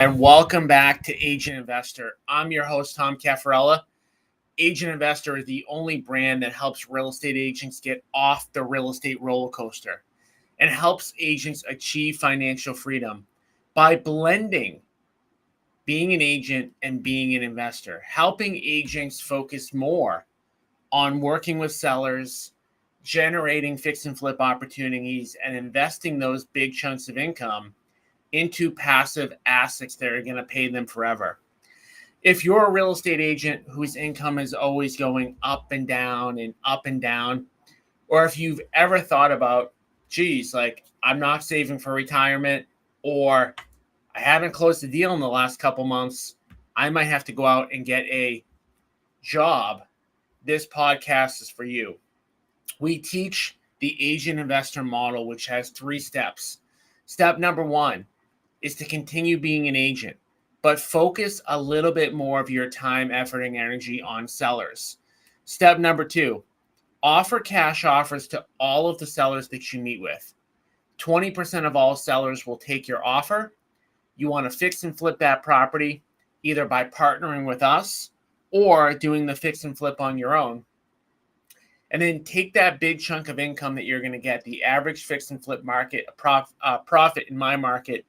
And welcome back to Agent Investor. I'm your host, Tom Caffarella. Agent Investor is the only brand that helps real estate agents get off the real estate roller coaster and helps agents achieve financial freedom by blending being an agent and being an investor, helping agents focus more on working with sellers, generating fix and flip opportunities, and investing those big chunks of income into passive assets that are going to pay them forever. If you're a real estate agent whose income is always going up and down and up and down, or if you've ever thought about, geez, like I'm not saving for retirement, or I haven't closed a deal in the last couple months, I might have to go out and get a job, this podcast is for you. We teach the agent investor model, which has 3 steps. Step number 1 is to continue being an agent, but focus a little bit more of your time, effort, and energy on sellers. Step number 2, offer cash offers to all of the sellers that you meet with. 20% of all sellers will take your offer. You want to fix and flip that property either by partnering with us or doing the fix and flip on your own. And then take that big chunk of income that you're going to get. The average fix and flip market, profit in my market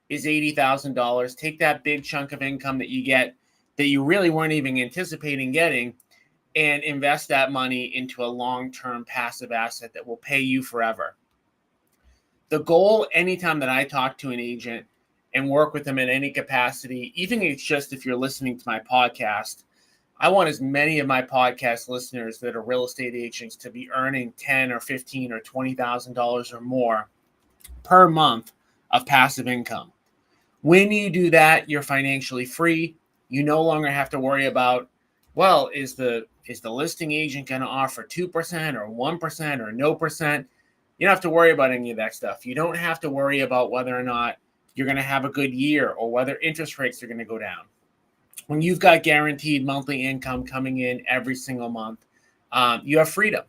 is $80,000. Take that big chunk of income that you get that you really weren't even anticipating getting and invest that money into a long-term passive asset that will pay you forever. The goal anytime that I talk to an agent and work with them in any capacity, even if it's just if you're listening to my podcast, I want as many of my podcast listeners that are real estate agents to be earning $10,000 or $15,000 or $20,000 or more per month of passive income. When you do that, you're financially free. You no longer have to worry about, well, is the listing agent going to offer 2% or 1% or no percent? You don't have to worry about any of that stuff. You don't have to worry about whether or not you're going to have a good year or whether interest rates are going to go down. When you've got guaranteed monthly income coming in every single month, you have freedom.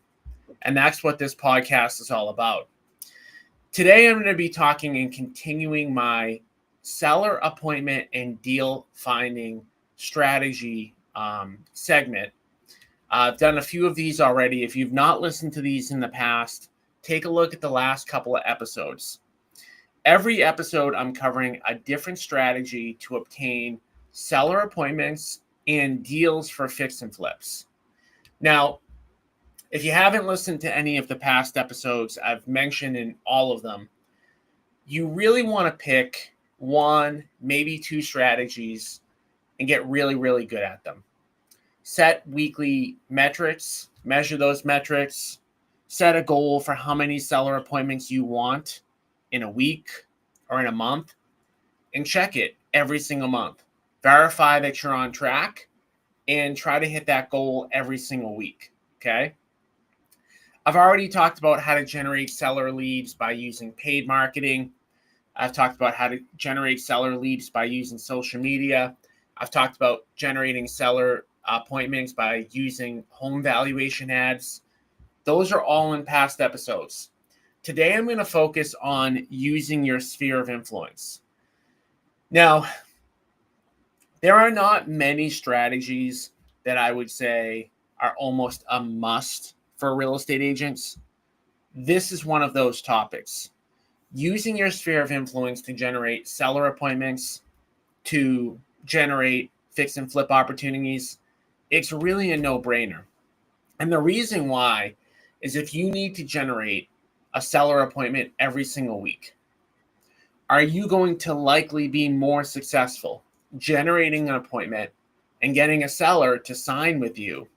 And that's what this podcast is all about. Today, I'm going to be talking and continuing my seller appointment and deal finding strategy segment. I've done a few of these already. If you've not listened to these in the past, take a look at the last couple of episodes. Every episode, I'm covering a different strategy to obtain seller appointments and deals for fix and flips. Now, if you haven't listened to any of the past episodes, I've mentioned in all of them, you really want to pick 1, maybe 2 strategies and get really, really good at them. Set weekly metrics, measure those metrics, set a goal for how many seller appointments you want in a week or in a month, and check it every single month. Verify that you're on track and try to hit that goal every single week, okay? I've already talked about how to generate seller leads by using paid marketing. I've talked about how to generate seller leads by using social media. I've talked about generating seller appointments by using home valuation ads. Those are all in past episodes. Today, I'm going to focus on using your sphere of influence. Now, there are not many strategies that I would say are almost a must for real estate agents. This is one of those topics. Using your sphere of influence to generate seller appointments, to generate fix and flip opportunities, it's really a no-brainer. And the reason why is if you need to generate a seller appointment every single week, are you going to likely be more successful generating an appointment and getting a seller to sign with you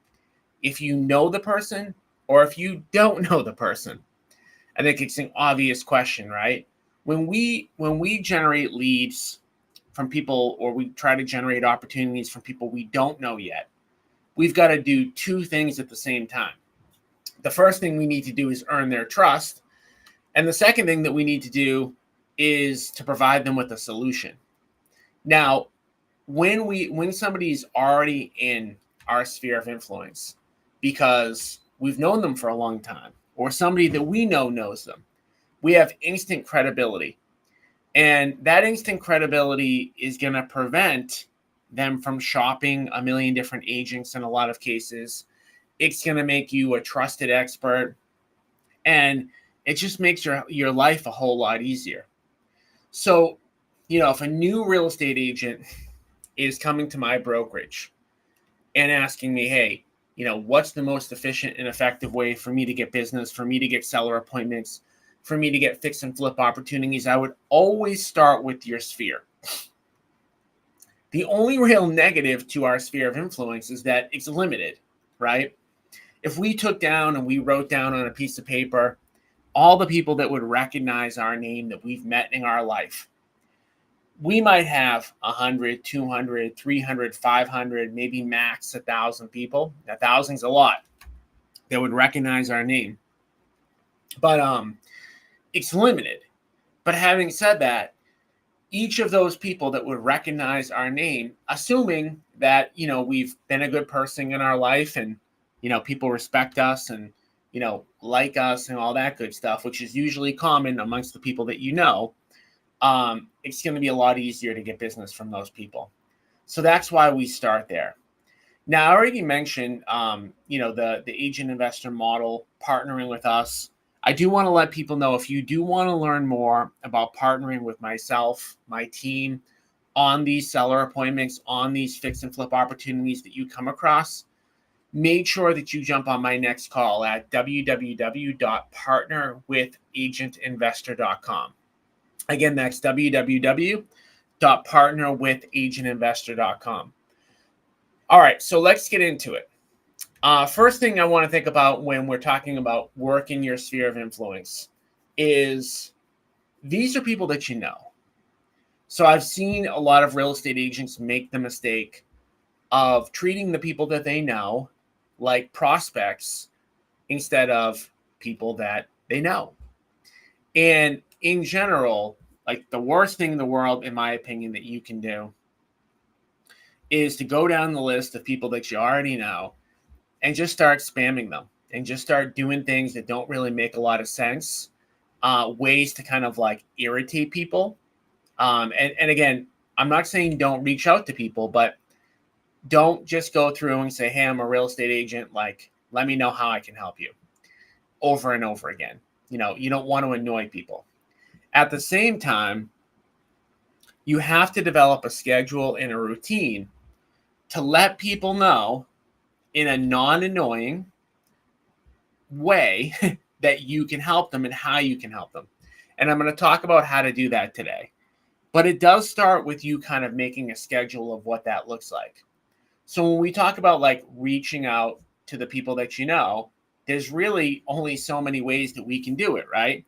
if you know the person or if you don't know the person? I think it's an obvious question, right? When we generate leads from people, or we try to generate opportunities from people we don't know yet, we've got to do 2 things at the same time. The first thing we need to do is earn their trust. And the second thing that we need to do is to provide them with a solution. Now, when somebody's already in our sphere of influence because we've known them for a long time, or somebody that we know knows them, we have instant credibility. And that instant credibility is going to prevent them from shopping a million different agents in a lot of cases. It's going to make you a trusted expert, and it just makes your life a whole lot easier. So, if a new real estate agent is coming to my brokerage and asking me, hey, what's the most efficient and effective way for me to get business, for me to get seller appointments, for me to get fix and flip opportunities, I would always start with your sphere. The only real negative to our sphere of influence is that it's limited, right? If we took down and we wrote down on a piece of paper all the people that would recognize our name that we've met in our life, we might have 100, 200, 300, 500, maybe max 1,000 people. 1,000's a lot that would recognize our name. But it's limited. But having said that, each of those people that would recognize our name, assuming that, we've been a good person in our life and, people respect us and, like us and all that good stuff, which is usually common amongst the people that it's going to be a lot easier to get business from those people. So that's why we start there. Now, I already mentioned, the agent investor model, partnering with us. I do want to let people know, if you do want to learn more about partnering with myself, my team, on these seller appointments, on these fix and flip opportunities that you come across, make sure that you jump on my next call at www.partnerwithagentinvestor.com. Again, that's www.partnerwithagentinvestor.com. All right, so let's get into it. First thing I want to think about when we're talking about working your sphere of influence is these are people that you know. So I've seen a lot of real estate agents make the mistake of treating the people that they know like prospects instead of people that they know. And in general, like, the worst thing in the world, in my opinion, that you can do is to go down the list of people that you already know and just start spamming them and just start doing things that don't really make a lot of sense, ways to kind of like irritate people. And again, I'm not saying don't reach out to people, but don't just go through and say, hey, I'm a real estate agent, like, let me know how I can help you, over and over again. You don't want to annoy people. At the same time, you have to develop a schedule and a routine to let people know in a non-annoying way that you can help them and how you can help them. And I'm going to talk about how to do that today. But it does start with you kind of making a schedule of what that looks like. So when we talk about like reaching out to the people that you know, there's really only so many ways that we can do it, right?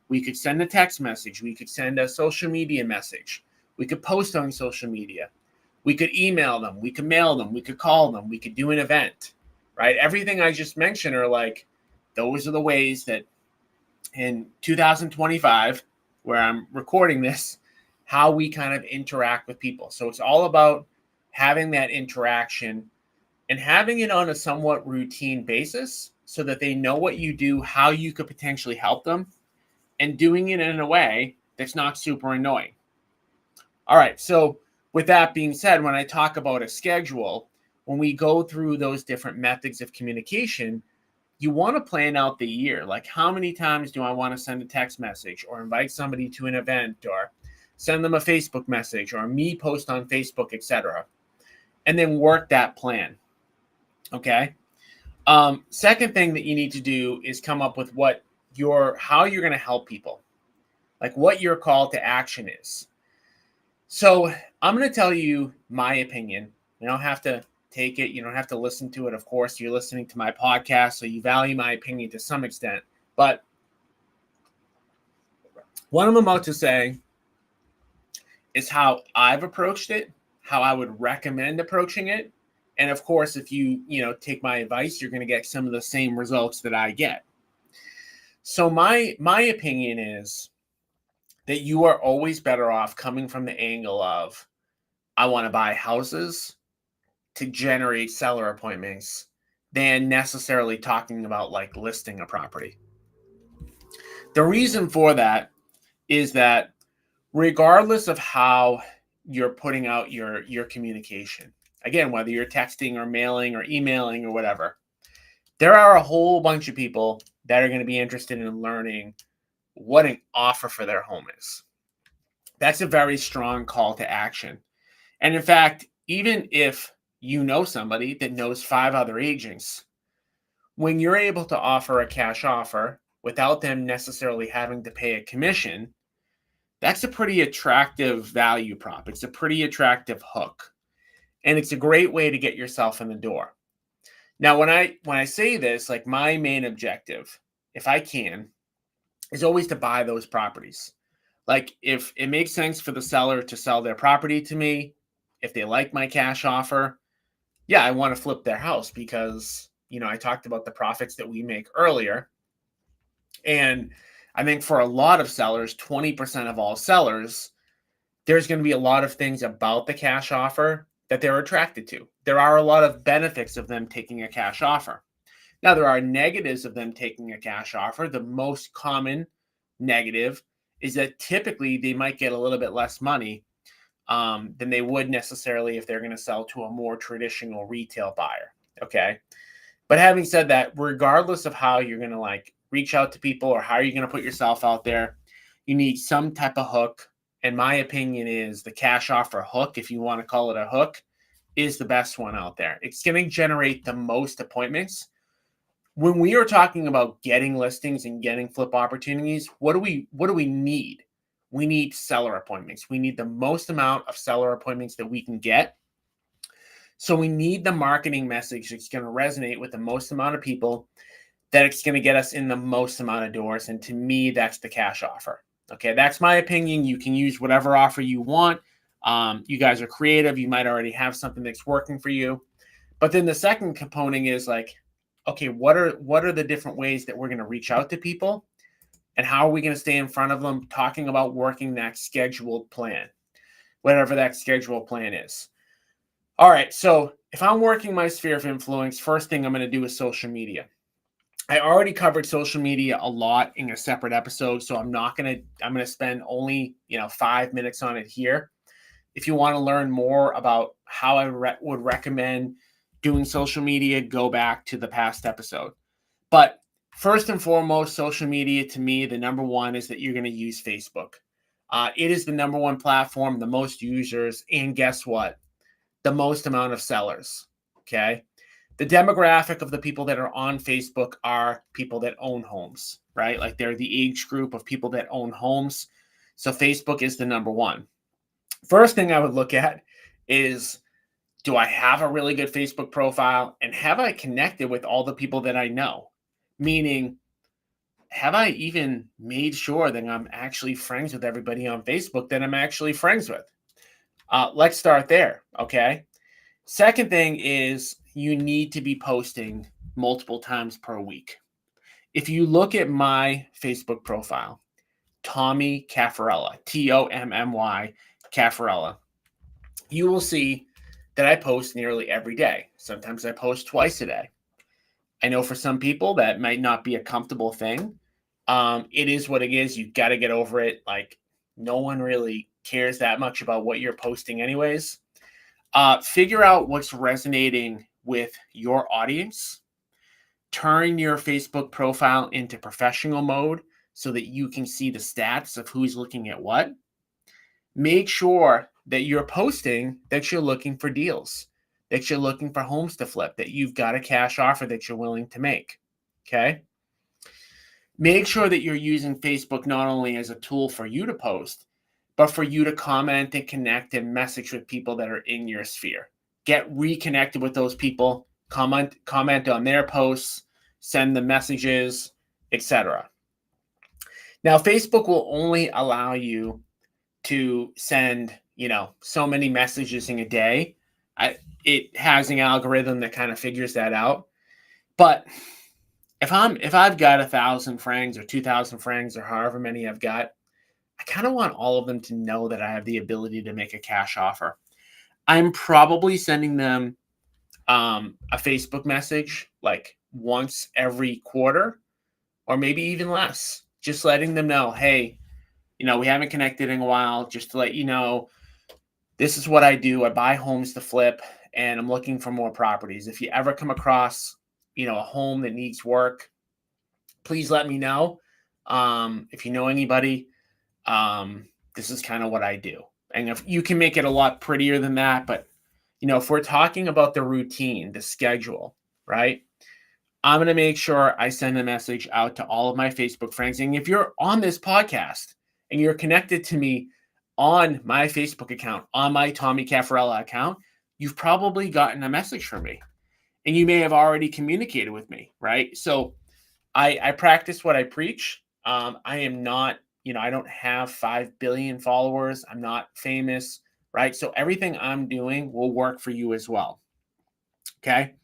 We could send a text message. We could send a social media message. We could post on social media. We could email them. We could mail them. We could call them. We could do an event, right? Everything I just mentioned are like, those are the ways that in 2025, where I'm recording this, how we kind of interact with people. So it's all about having that interaction and having it on a somewhat routine basis so that they know what you do, how you could potentially help them, and doing it in a way that's not super annoying. All right, so with that being said, when I talk about a schedule, when we go through those different methods of communication, you want to plan out the year. Like, how many times do I want to send a text message or invite somebody to an event or send them a Facebook message or me post on Facebook, etc. And then work that plan. Okay. Second thing that you need to do is come up with how you're going to help people, like what your call to action is. So I'm going to tell you my opinion. You don't have to take it. You don't have to listen to it. Of course, you're listening to my podcast, so you value my opinion to some extent. But what I'm about to say is how I've approached it, how I would recommend approaching it. And of course, if you take my advice, you're going to get some of the same results that I get. So my opinion is that you are always better off coming from the angle of, I want to buy houses to generate seller appointments, than necessarily talking about like listing a property. The reason for that is that regardless of how you're putting out your communication. Again, whether you're texting or mailing or emailing or whatever, there are a whole bunch of people that are going to be interested in learning what an offer for their home is. That's a very strong call to action. And in fact, even if you know somebody that knows 5 other agents, when you're able to offer a cash offer without them necessarily having to pay a commission, that's a pretty attractive value prop. It's a pretty attractive hook. And it's a great way to get yourself in the door. Now, when I say this, like my main objective, if I can, is always to buy those properties. Like if it makes sense for the seller to sell their property to me, if they like my cash offer, yeah, I want to flip their house because, I talked about the profits that we make earlier. And I think for a lot of sellers, 20% of all sellers, there's going to be a lot of things about the cash offer that they're attracted to. There are a lot of benefits of them taking a cash offer. Now, there are negatives of them taking a cash offer. The most common negative is that typically they might get a little bit less money than they would necessarily if they're going to sell to a more traditional retail buyer. Okay. But having said that, regardless of how you're going to reach out to people or how you're going to put yourself out there, you need some type of hook. And my opinion is the cash offer hook, if you want to call it a hook, is the best one out there. It's going to generate the most appointments. When we are talking about getting listings and getting flip opportunities, what do we need? We need seller appointments. We need the most amount of seller appointments that we can get. So we need the marketing message that's going to resonate with the most amount of people, that it's going to get us in the most amount of doors. And to me, that's the cash offer. Okay, that's my opinion. You can use whatever offer you want. You guys are creative. You might already have something that's working for you. But then the second component is okay, what are the different ways that we're going to reach out to people? And how are we going to stay in front of them talking about working that scheduled plan, whatever that scheduled plan is? All right, so if I'm working my sphere of influence, first thing I'm going to do is social media. I already covered social media a lot in a separate episode, so I'm going to spend only 5 minutes on it here. If you want to learn more about how I would recommend doing social media, go back to the past episode. But first and foremost, social media, to me, the number one is that you're going to use Facebook. It is the number one platform, the most users, and guess what? The most amount of sellers. Okay. The demographic of the people that are on Facebook are people that own homes, right? Like they're the age group of people that own homes. So Facebook is the number one. First thing I would look at is, do I have a really good Facebook profile? And have I connected with all the people that I know? Meaning, have I even made sure that I'm actually friends with everybody on Facebook that I'm actually friends with? Let's start there, okay? Second thing is, you need to be posting multiple times per week. If you look at my Facebook profile, Tommy Caffarella, Tommy Caffarella, you will see that I post nearly every day. Sometimes I post twice a day. I know for some people that might not be a comfortable thing. It is what it is. You've got to get over it. No one really cares that much about what you're posting anyways. Figure out what's resonating with your audience. Turn your Facebook profile into professional mode so that you can see the stats of who's looking at what. Make sure that you're posting that you're looking for deals, that you're looking for homes to flip, that you've got a cash offer that you're willing to make. Okay. Make sure that you're using Facebook not only as a tool for you to post, but for you to comment and connect and message with people that are in your sphere. Get reconnected with those people, comment on their posts, send them messages, etc. Now, Facebook will only allow you to send, so many messages in a day. It has an algorithm that kind of figures that out. But if I've got 1,000 friends or 2,000 friends or however many I've got, I kind of want all of them to know that I have the ability to make a cash offer. I'm probably sending them a Facebook message once every quarter, or maybe even less, just letting them know, hey, we haven't connected in a while. Just to let you know, this is what I do. I buy homes to flip, and I'm looking for more properties. If you ever come across, a home that needs work, please let me know. If you know anybody, this is kind of what I do. And if you can make it a lot prettier than that, but if we're talking about the routine, the schedule, right? I'm going to make sure I send a message out to all of my Facebook friends. And if you're on this podcast and you're connected to me on my Facebook account, on my Tommy Caffarella account, you've probably gotten a message from me and you may have already communicated with me, right? So I practice what I preach. I am not, I don't have 5 billion followers. I'm not famous, right? So everything I'm doing will work for you as well. Okay.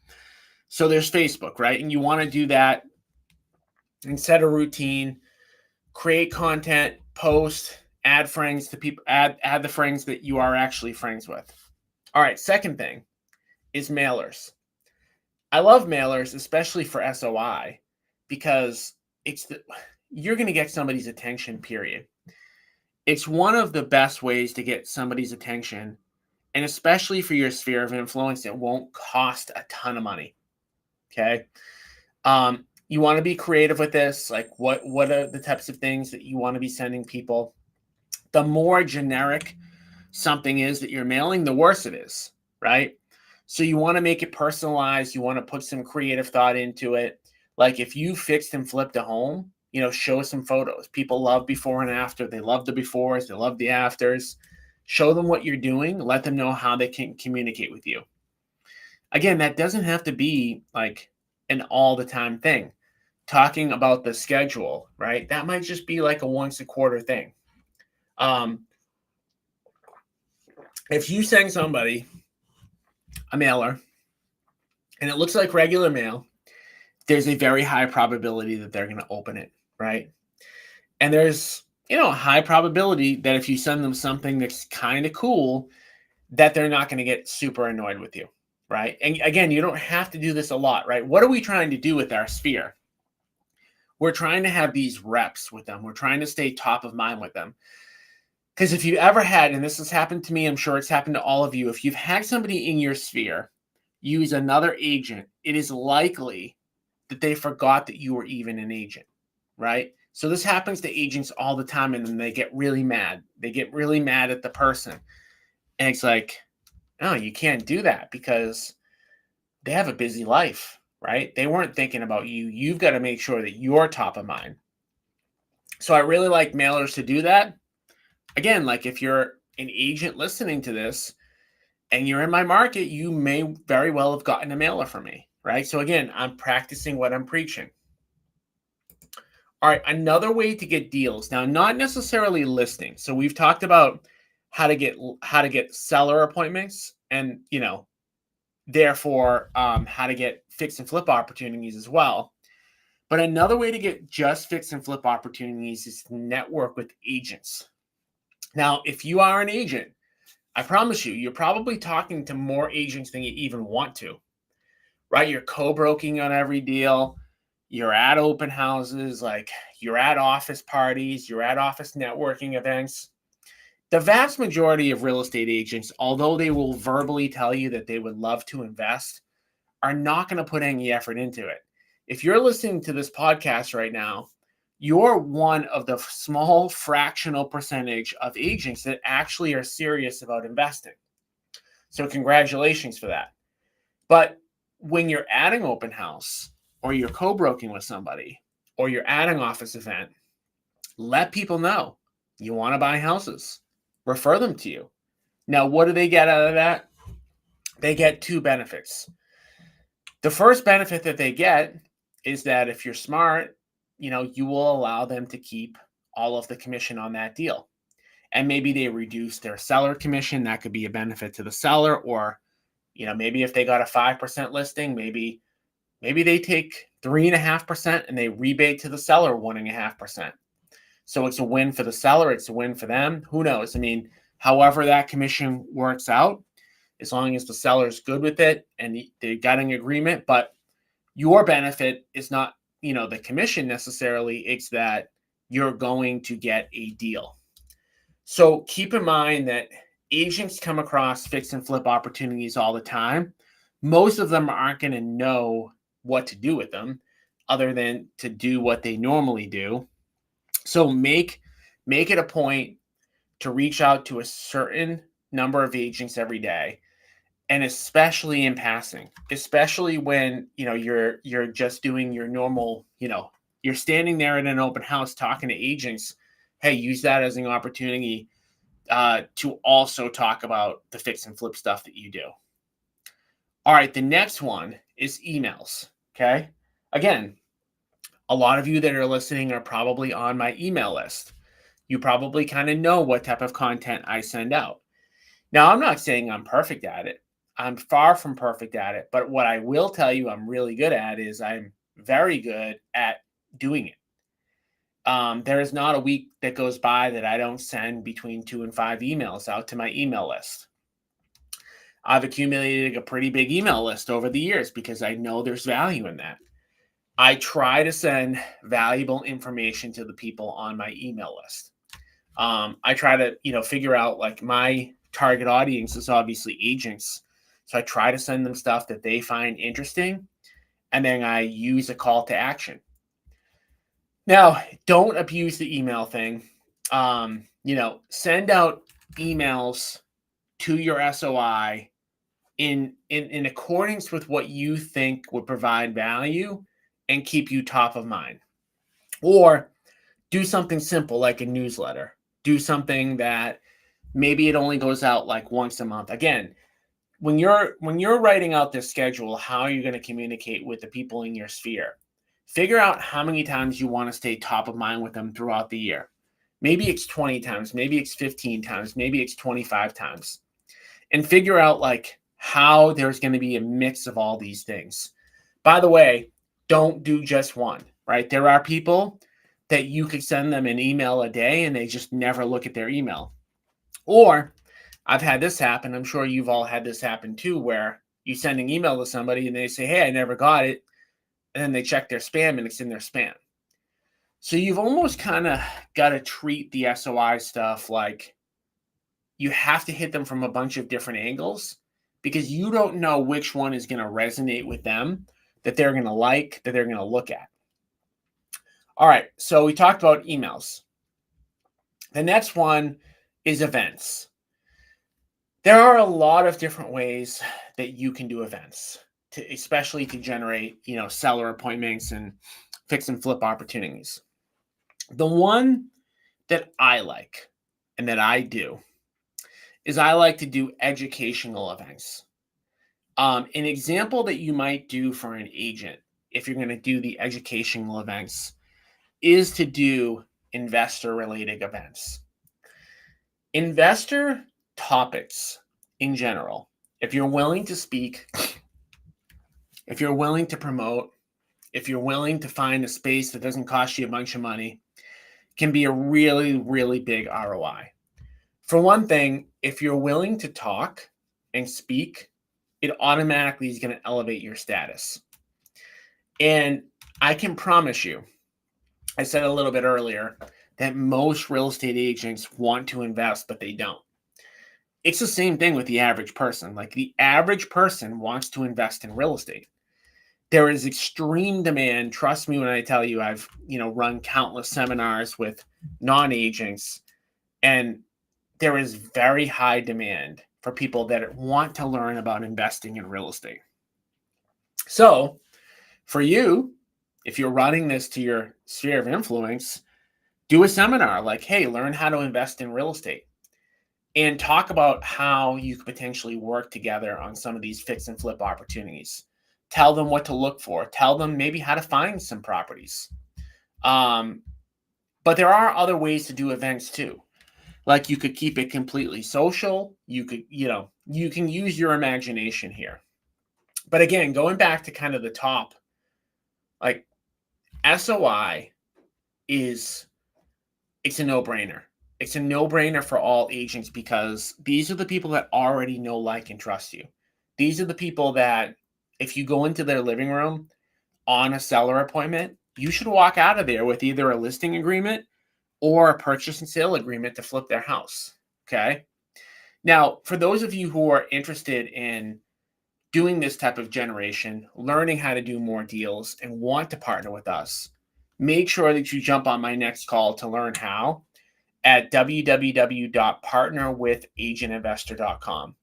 So there's Facebook, right? And you want to do that and set a routine, create content, post, add friends to people, add the friends that you are actually friends with. All right. Second thing is mailers. I love mailers, especially for SOI, because you're going to get somebody's attention, period. It's one of the best ways to get somebody's attention, and especially for your sphere of influence, it won't cost a ton of money. Okay. You want to be creative with this. Like what are the types of things that you want to be sending people? The more generic something is that you're mailing, the worse it is, right? So you want to make it personalized. You want to put some creative thought into it. Like if you fixed and flipped a home, show some photos. People love before and after. They love the befores. They love the afters. Show them what you're doing. Let them know how they can communicate with you. Again, that doesn't have to be like an all the time thing. Talking about the schedule, right? That might just be like a once a quarter thing. If you send somebody a mailer and it looks like regular mail, there's a very high probability that they're going to open it, right? And there's, a high probability that if you send them something that's kind of cool, that they're not going to get super annoyed with you, right? And again, you don't have to do this a lot, right? What are we trying to do with our sphere? We're trying to have these reps with them. We're trying to stay top of mind with them. Because if you've ever had, and this has happened to me, I'm sure it's happened to all of you, if you've had somebody in your sphere use another agent, it is likely that they forgot that you were even an agent, right? So this happens to agents all the time, and then they get really mad. They get really mad at the person. And it's like, no, you can't do that because they have a busy life, right? They weren't thinking about you. You've got to make sure that you're top of mind. So I really like mailers to do that. Again, like if you're an agent listening to this and you're in my market, you may very well have gotten a mailer from me, right? So again, I'm practicing what I'm preaching. All right, another way to get deals. Now, not necessarily listings. So we've talked about how to get seller appointments and, therefore how to get fix and flip opportunities as well. But another way to get just fix and flip opportunities is to network with agents. Now, if you are an agent, I promise you, you're probably talking to more agents than you even want to, right? You're co-broking on every deal. You're at open houses, like you're at office parties, you're at office networking events. The vast majority of real estate agents, although they will verbally tell you that they would love to invest, are not going to put any effort into it. If you're listening to this podcast right now, you're one of the small fractional percentage of agents that actually are serious about investing. So congratulations for that. But when you're at an open house or you're co-broking with somebody or you're at an office event, let people know you want to buy houses. Refer them to you. Now, what do they get out of that? They get two benefits. The first benefit that they get is that if you're smart, you will allow them to keep all of the commission on that deal. And maybe they reduce their seller commission. That could be a benefit to the seller. Or, maybe if they got a 5% listing, maybe they take 3.5% and they rebate to the seller 1.5%. So it's a win for the seller. It's a win for them. Who knows? I mean, however that commission works out, as long as the seller's good with it and they got an agreement. But your benefit is not, the commission necessarily. It's that you're going to get a deal. So keep in mind that agents come across fix and flip opportunities all the time. Most of them aren't going to know what to do with them other than to do what they normally do. So make it a point to reach out to a certain number of agents every day, and especially in passing, especially when you're just doing your normal, you're standing there in an open house talking to agents. Hey, use that as an opportunity to also talk about the fix and flip stuff that you do. All right, the next one is emails. Okay, again, a lot of you that are listening are probably on my email list. You probably kind of know what type of content I send out. Now, I'm not saying I'm perfect at it. I'm far from perfect at it. But what I will tell you I'm really good at is I'm very good at doing it. There is not a week that goes by that I don't send between 2 and 5 emails out to my email list. I've accumulated a pretty big email list over the years because I know there's value in that. I try to send valuable information to the people on my email list. I try to, figure out, like, my target audience is obviously agents. So I try to send them stuff that they find interesting, and then I use a call to action. Now, don't abuse the email thing. Send out emails to your SOI in accordance with what you think would provide value and keep you top of mind. Or do something simple like a newsletter. Do something that maybe it only goes out like once a month. Again, when you're writing out this schedule, how are you going to communicate with the people in your sphere? Figure out how many times you want to stay top of mind with them throughout the year. Maybe it's 20 times, maybe it's 15 times, maybe it's 25 times. And figure out, like, how there's going to be a mix of all these things. By the way, don't do just one, right? There are people that you could send them an email a day and they just never look at their email. Or I've had this happen. I'm sure you've all had this happen too, where you send an email to somebody and they say, hey, I never got it. And then they check their spam and it's in their spam. So you've almost kind of got to treat the SOI stuff like you have to hit them from a bunch of different angles, because you don't know which one is going to resonate with them, that they're going to like, that they're going to look at. All right, so we talked about emails. The next one is events. There are a lot of different ways that you can do events, especially to generate, seller appointments and fix and flip opportunities. The one that I like and that I do is I like to do educational events. An example that you might do for an agent, if you're going to do the educational events, is to do investor-related events. Investor topics in general, if you're willing to speak, if you're willing to promote, if you're willing to find a space that doesn't cost you a bunch of money, can be a really, really big ROI. For one thing, if you're willing to talk and speak, it automatically is going to elevate your status. And I can promise you, I said a little bit earlier, that most real estate agents want to invest, but they don't. It's the same thing with the average person. Like, the average person wants to invest in real estate. There is extreme demand. Trust me when I tell you, I've, run countless seminars with non-agents, and there is very high demand for people that want to learn about investing in real estate. So for you, if you're running this to your sphere of influence, do a seminar like, hey, learn how to invest in real estate, and talk about how you could potentially work together on some of these fix and flip opportunities. Tell them what to look for. Tell them maybe how to find some properties. But there are other ways to do events too. Like, you could keep it completely social. You could, you can use your imagination here. But again, going back to kind of the top, like, SOI it's a no-brainer. It's a no-brainer for all agents, because these are the people that already know, like, and trust you. These are the people that if you go into their living room on a seller appointment, you should walk out of there with either a listing agreement or a purchase and sale agreement to flip their house. Okay. Now, for those of you who are interested in doing this type of generation, learning how to do more deals, and want to partner with us, make sure that you jump on my next call to learn how at www.partnerwithagentinvestor.com.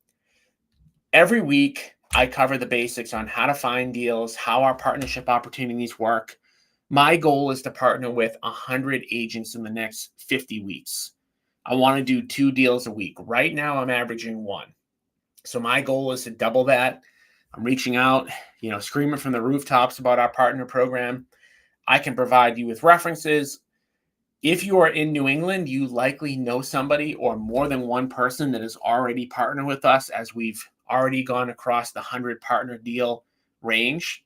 Every week, I cover the basics on how to find deals, how our partnership opportunities work. My goal is to partner with 100 agents in the next 50 weeks. I want to do 2 deals a week. Right now, I'm averaging 1. So my goal is to double that. I'm reaching out, screaming from the rooftops about our partner program. I can provide you with references. If you are in New England, you likely know somebody or more than one person that has already partnered with us, as we've already gone across the 100 partner deal range.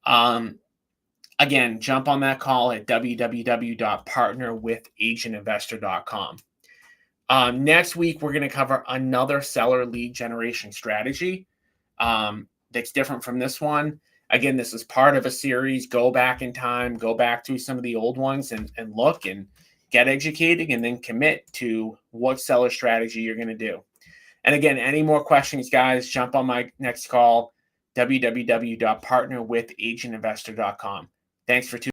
Again, jump on that call at www.partnerwithagentinvestor.com. Next week, we're going to cover another seller lead generation strategy that's different from this one. Again, this is part of a series. Go back in time, go back through some of the old ones and look and get educated, and then commit to what seller strategy you're going to do. And again, any more questions, guys, jump on my next call, www.partnerwithagentinvestor.com. Thanks for tuning in.